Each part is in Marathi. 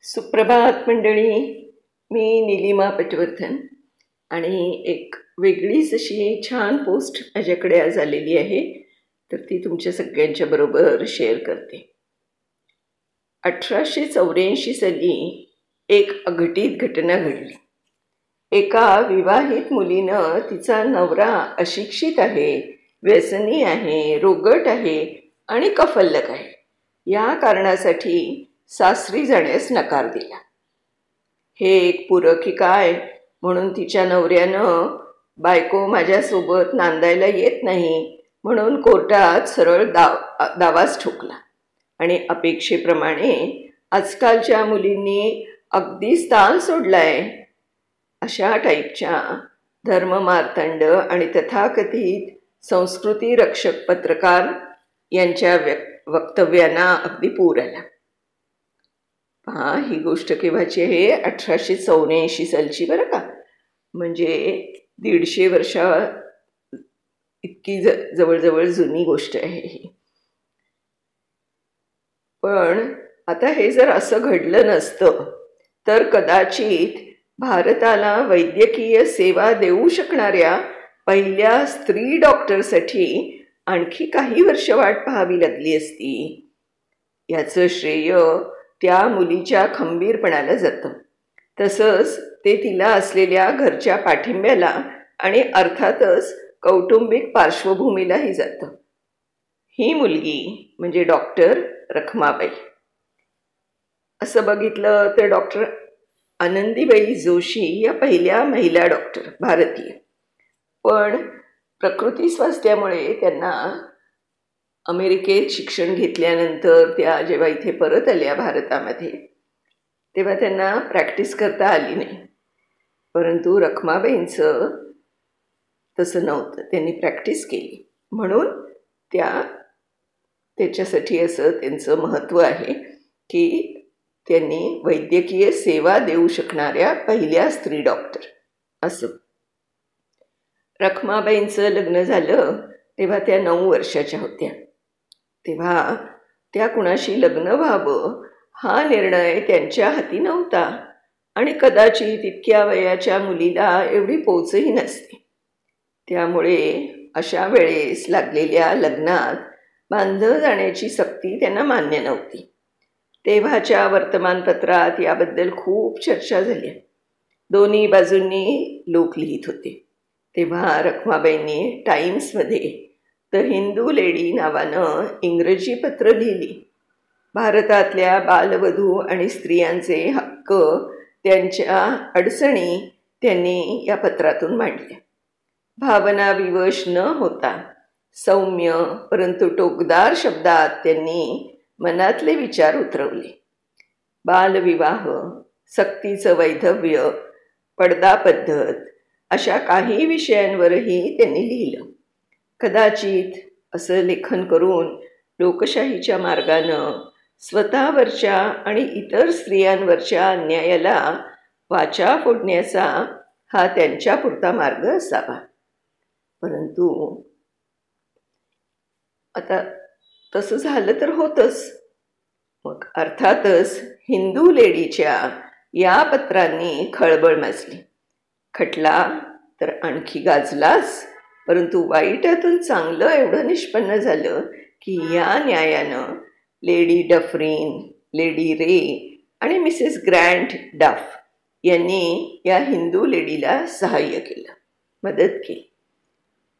सुप्रभात मंडळी. मी निलिमा पटवर्धन आणि एक वेगळीच अशी छान पोस्ट माझ्याकडे आज आलेली आहे, तर ती तुमच्या सगळ्यांच्या बरोबर शेअर करते. 1884 साली एक अघटित घटना घडली. एका विवाहित मुलीनं तिचा नवरा अशिक्षित आहे, व्यसनी आहे, रोगट आहे आणि कफल्लक आहे या कारणासाठी सासरी जाण्यास नकार दिला. हे एक पूरक की काय म्हणून तिच्या नवऱ्यानं बायको माझ्यासोबत नांदायला येत नाही म्हणून कोर्टात सरळ दावाच ठोकला आणि अपेक्षेप्रमाणे आजकालच्या मुलींनी अगदी स्थान सोडलाय. अशा टाईपच्या धर्ममार्तंड आणि तथाकथित संस्कृती रक्षक पत्रकार यांच्या वक्तव्यांना अगदी पूर आला. ही गोष्ट केव्हाची आहे? 1884 सालची बरं का. म्हणजे 150 वर्षा इतकी जवळजवळ जुनी गोष्ट आहे ही. पण आता हे जर असं घडलं नसतं तर कदाचित भारताला वैद्यकीय सेवा देऊ शकणाऱ्या पहिल्या स्त्री डॉक्टरसाठी आणखी काही वर्ष वाट पाहावी लागली असती. याचं श्रेय त्या मुलीच्या खंबीरपणाला जातं. तसंच ते तिला असलेल्या घरच्या पाठिंब्याला आणि अर्थातच कौटुंबिक पार्श्वभूमीलाही जातं. ही मुलगी म्हणजे डॉक्टर रखमाबाई. असं बघितलं तर डॉक्टर आनंदीबाई जोशी या पहिल्या महिला डॉक्टर भारतीय. पण प्रकृती स्वास्थ्यामुळे त्यांना अमेरिकेत शिक्षण घेतल्यानंतर त्या जेव्हा इथे परत आल्या भारतामध्ये तेव्हा त्यांना प्रॅक्टिस करता आली नाही. परंतु रखमाबाईंचं तसं नव्हतं. त्यांनी प्रॅक्टिस केली म्हणून त्याच्यासाठी असं त्यांचं महत्त्व आहे की त्यांनी वैद्यकीय सेवा देऊ शकणाऱ्या पहिल्या स्त्री डॉक्टर असं. रखमाबाईंचं लग्न झालं तेव्हा त्या 9 वर्षाच्या होत्या. तेव्हा त्या कुणाशी लग्न व्हावं हा निर्णय त्यांच्या हाती नव्हता आणि कदाचित इतक्या वयाच्या मुलीला एवढी पोचही नसते. त्यामुळे अशा वेळेस लागलेल्या लग्नात बांधलं जाण्याची सक्ती त्यांना मान्य नव्हती. तेव्हाच्या वर्तमानपत्रात याबद्दल खूप चर्चा झाली. दोन्ही बाजूंनी लोक लिहित होते. तेव्हा रखमाबाईंनी टाइम्समध्ये द हिंदू लेडी नावानं इंग्रजी पत्र लिहिली. भारतातल्या बालवधू आणि स्त्रियांचे हक्क, त्यांच्या अडचणी त्यांनी या पत्रातून मांडल्या. भावना विवश न होता सौम्य परंतु टोकदार शब्दात त्यांनी मनातले विचार उतरवले. बालविवाह, सक्तीचं वैधव्य, पडदा पद्धत अशा काही विषयांवरही त्यांनी लिहिलं. कदाचित असं लेखन करून लोकशाहीच्या मार्गानं स्वतःवरच्या आणि इतर स्त्रियांवरच्या अन्यायाला वाचा फोडण्याचा हा त्यांच्यापुरता मार्ग असावा. परंतु आता तसं झालं तर होतंच. मग अर्थातच हिंदू लेडीच्या या पत्रांनी खळबळ माजली. खटला तर आणखी गाजलाच. परंतु वाईटातून चांगलं एवढं निष्पन्न झालं की या न्यायानं लेडी डफरीन, लेडी रे आणि मिसेस ग्रँट डफ यांनी या हिंदू लेडीला सहाय्य केलं, मदत केली.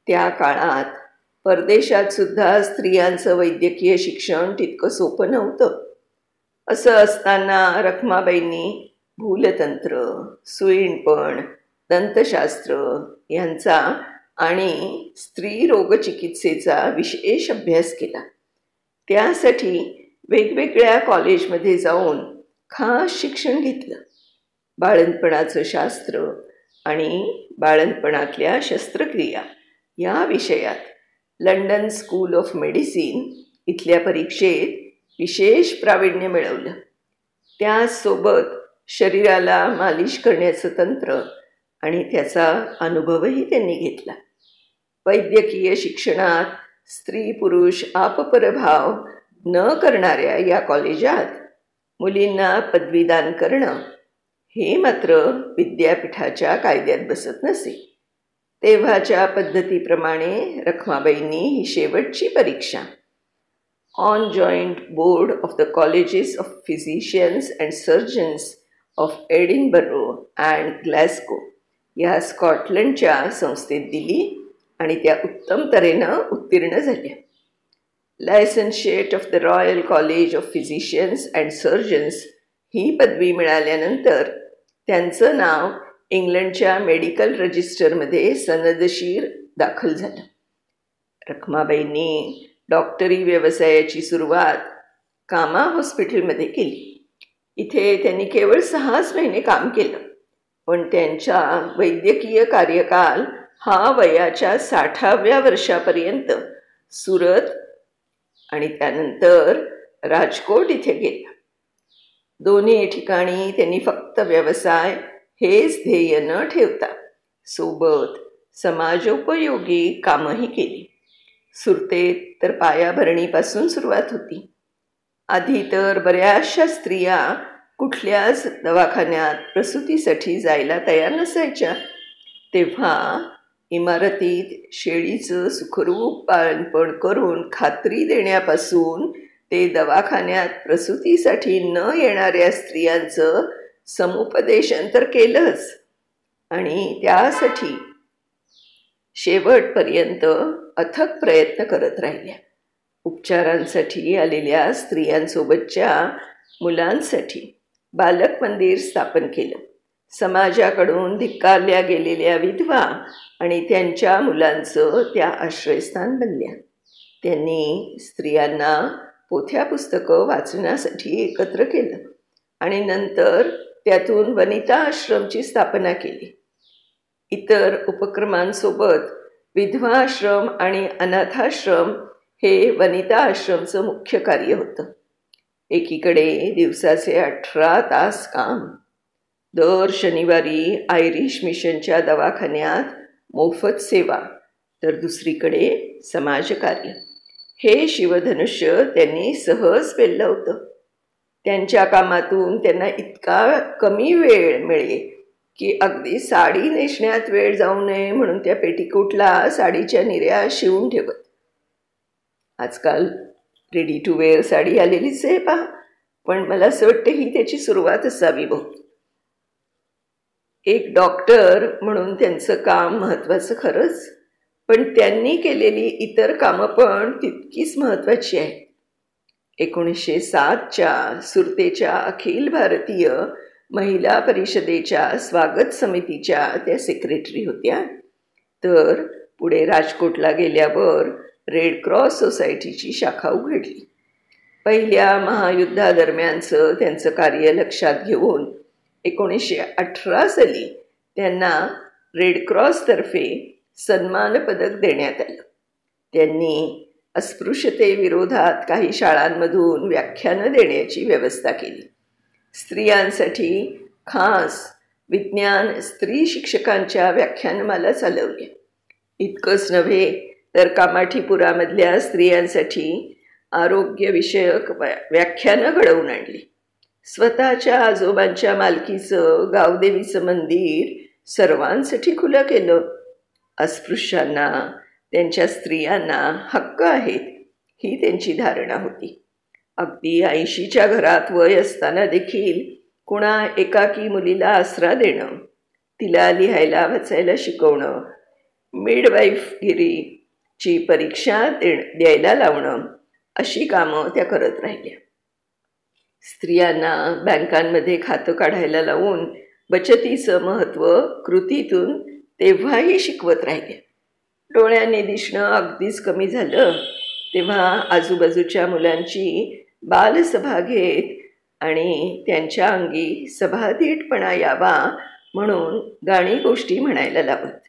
त्या काळात परदेशात सुद्धा स्त्रियांचं वैद्यकीय शिक्षण तितकं सोपं नव्हतं. असं असताना रखमाबाईंनी भूलतंत्र, सुईणपण, दंतशास्त्र यांचा आणि स्त्री रोगचिकित्सेचा विशेष अभ्यास केला. त्यासाठी वेगवेगळ्या कॉलेजमध्ये जाऊन खास शिक्षण घेतलं. बाळंतपणाचं शास्त्र आणि बाळंतपणातल्या शस्त्रक्रिया या विषयात लंडन स्कूल ऑफ मेडिसिन इथल्या परीक्षेत विशेष प्रावीण्य मिळवलं. त्यासोबत शरीराला मालिश करण्याचं तंत्र आणि त्याचा अनुभवही त्यांनी घेतला. वैद्यकीय शिक्षणात स्त्री पुरुष आपपरभाव न करणाऱ्या या कॉलेजात मुलींना पदवीदान करणं हे मात्र विद्यापीठाच्या कायद्यात बसत नसे. तेव्हाच्या पद्धतीप्रमाणे रखमाबाईंनी ही शेवटची परीक्षा on Joint Board of the Colleges of Physicians and Surgeons of Edinburgh and Glasgow या स्कॉटलंडच्या संस्थेत दिली आणि त्या उत्तम तऱ्हेनं उत्तीर्ण झाल्या. Licentiate of the Royal College of Physicians and Surgeons ही पदवी मिळाल्यानंतर त्यांचं नाव इंग्लंडच्या मेडिकल रजिस्टरमध्ये सनदशीर दाखल झालं. रखमाबाईंनी डॉक्टरी व्यवसायाची सुरुवात कामा हॉस्पिटलमध्ये केली. इथे त्यांनी केवळ 6 महिने काम केलं, पण त्यांचा वैद्यकीय कार्यकाल हा वयाच्या 60व्या वर्षापर्यंत सुरत आणि त्यानंतर राजकोट इथे गेला. दोन्ही ठिकाणी त्यांनी फक्त व्यवसाय हेच ध्येय न ठेवता सोबत समाजोपयोगी कामही केली. सुरतेत तर पायाभरणीपासून सुरुवात होती. आधी तर बऱ्याचशा स्त्रिया कुठल्याच दवाखान्यात प्रसूतीसाठी जायला तयार नसायच्या. तेव्हा इमारतीत शेळीचं सुखरूप पाळणपण करून खात्री देण्यापासून ते दवाखान्यात प्रसूतीसाठी न येणाऱ्या स्त्रियांचं समुपदेशन तर केलंच आणि त्यासाठी शेवटपर्यंत अथक प्रयत्न करत राहिल्या. उपचारांसाठी आलेल्या स्त्रियांसोबतच्या मुलांसाठी बालक मंदिर स्थापन केलं. समाजाकडून धिक्कारल्या गेलेल्या विधवा आणि त्यांच्या मुलांचं त्या आश्रयस्थान बनल्या. त्यांनी स्त्रियांना पोथ्या पुस्तकं वाचण्यासाठी एकत्र केलं आणि नंतर त्यातून वनिता आश्रमची स्थापना केली. इतर उपक्रमांसोबत विधवा आश्रम आणि अनाथाश्रम हे वनिता आश्रमचं मुख्य कार्य होतं. एकीकडे दिवसाचे 18 तास काम, दर शनिवारी आयरिश मिशनच्या दवाखान्यात मोफत सेवा, तर दुसरीकडे समाजकार्य. हे शिवधनुष्य त्यांनी सहज पेललं होतं. त्यांच्या कामातून त्यांना इतका कमी वेळ मिळे की अगदी साडी नेसण्यात वेळ जाऊ नये म्हणून त्या पेटिकोटला साडीच्या निर्या शिवून ठेवत. आजकाल रेडी टू वेअर साडी आलेलीच आहे पहा, पण मला असं वाटतं ही त्याची सुरुवात असावी बहु. एक डॉक्टर म्हणून त्यांचं काम महत्त्वाचं खरंच, पण त्यांनी केलेली इतर कामं पण तितकीच महत्त्वाची आहेत. 1907च्या सुरतेच्या अखिल भारतीय महिला परिषदेच्या स्वागत समितीच्या त्या सेक्रेटरी होत्या. तर पुढे राजकोटला गेल्यावर रेड क्रॉस सोसायटीची शाखा उघडली. पहिल्या महायुद्धादरम्यानचं त्यांचं कार्य लक्षात घेऊन 1918 साली त्यांना रेड क्रॉसतर्फे सन्मान पदक देण्यात आलं. त्यांनी अस्पृश्यतेविरोधात काही शाळांमधून व्याख्यानं देण्याची व्यवस्था केली. स्त्रियांसाठी खास विज्ञान स्त्री शिक्षकांच्या व्याख्यानमाला चालवल्या. इतकंच नव्हे तर कामाठीपुरामधल्या स्त्रियांसाठी आरोग्यविषयक व्याख्यानं घडवून आणली. स्वतःच्या आजोबांच्या मालकीचं गावदेवीचं मंदिर सर्वांसाठी खुलं केलं. अस्पृश्यांना, त्यांच्या स्त्रियांना हक्क आहेत ही त्यांची धारणा होती. अगदी 80च्या घरात वय असताना देखील कुणा एकाकी मुलीला आसरा देणं, तिला लिहायला वाचायला शिकवणं, मिडवाईफगिरीची परीक्षा द्यायला लावणं अशी कामं त्या करत राहिल्या. स्त्रियांना बँकांमध्ये खातं काढायला लावून बचतीचं महत्त्व कृतीतून तेव्हाही शिकवत राहिले. डोळ्यांनी दिसणं अगदीच कमी झालं तेव्हा आजूबाजूच्या मुलांची बालसभा घेत आणि त्यांच्या अंगी सभाधीटपणा यावा म्हणून गाणी गोष्टी म्हणायला लावत.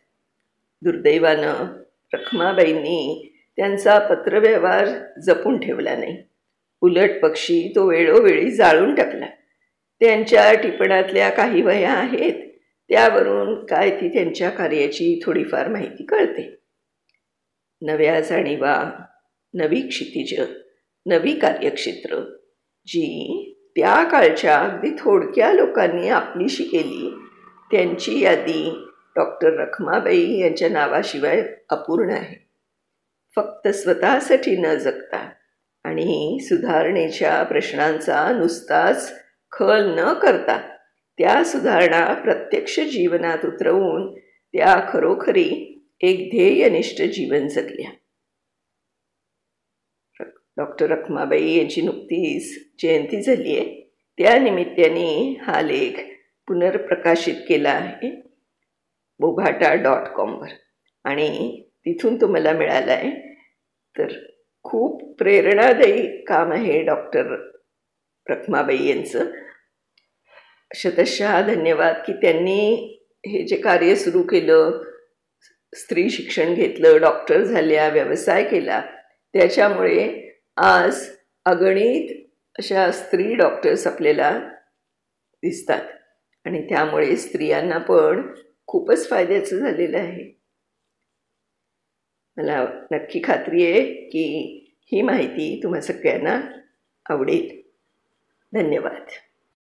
दुर्दैवानं रखमाबाईंनी त्यांचा पत्रव्यवहार जपून ठेवला नाही. उलट पक्षी तो वेळोवेळी जाळून टाकला. त्यांच्या टिपणातल्या काही वह्या आहेत, त्यावरून काय ती त्यांच्या कार्याची थोडीफार माहिती कळते. नव्या जाणीवा, नवी क्षितिज, नवी कार्यक्षेत्र जी त्या काळच्या अगदी थोडक्या लोकांनी आपलीशी केली त्यांची यादी डॉक्टर रखमाबाई यांच्या नावाशिवाय अपूर्ण आहे. फक्त स्वतःसाठी न जगता आणि सुधारणेच्या प्रश्नांचा नुसताच खल न करता त्या सुधारणा प्रत्यक्ष जीवनात उतरवून त्या खरोखरी एक ध्येयनिष्ठ जीवन जगल्या. डॉक्टर रखमाबाई यांची नुकतीच जयंती झाली आहे. त्या निमित्ताने हा लेख पुनर्प्रकाशित केला आहे boghata.com आणि तिथून तो मला मिळाला आहे. तर खूप प्रेरणादायी काम आहे डॉक्टर रखमाबाई यांचं. शतशः धन्यवाद की त्यांनी हे जे कार्य सुरू केलं, स्त्री शिक्षण घेतलं, डॉक्टर झाल्या, व्यवसाय केला, त्याच्यामुळे आज अगणित अशा स्त्री डॉक्टर्स आपल्याला दिसतात आणि त्यामुळे स्त्रियांना पण खूपच फायद्याचं झालेलं आहे. मला नक्की खात्री आहे की ही माहिती तुम्हा सगळ्यांना आवडेल. धन्यवाद.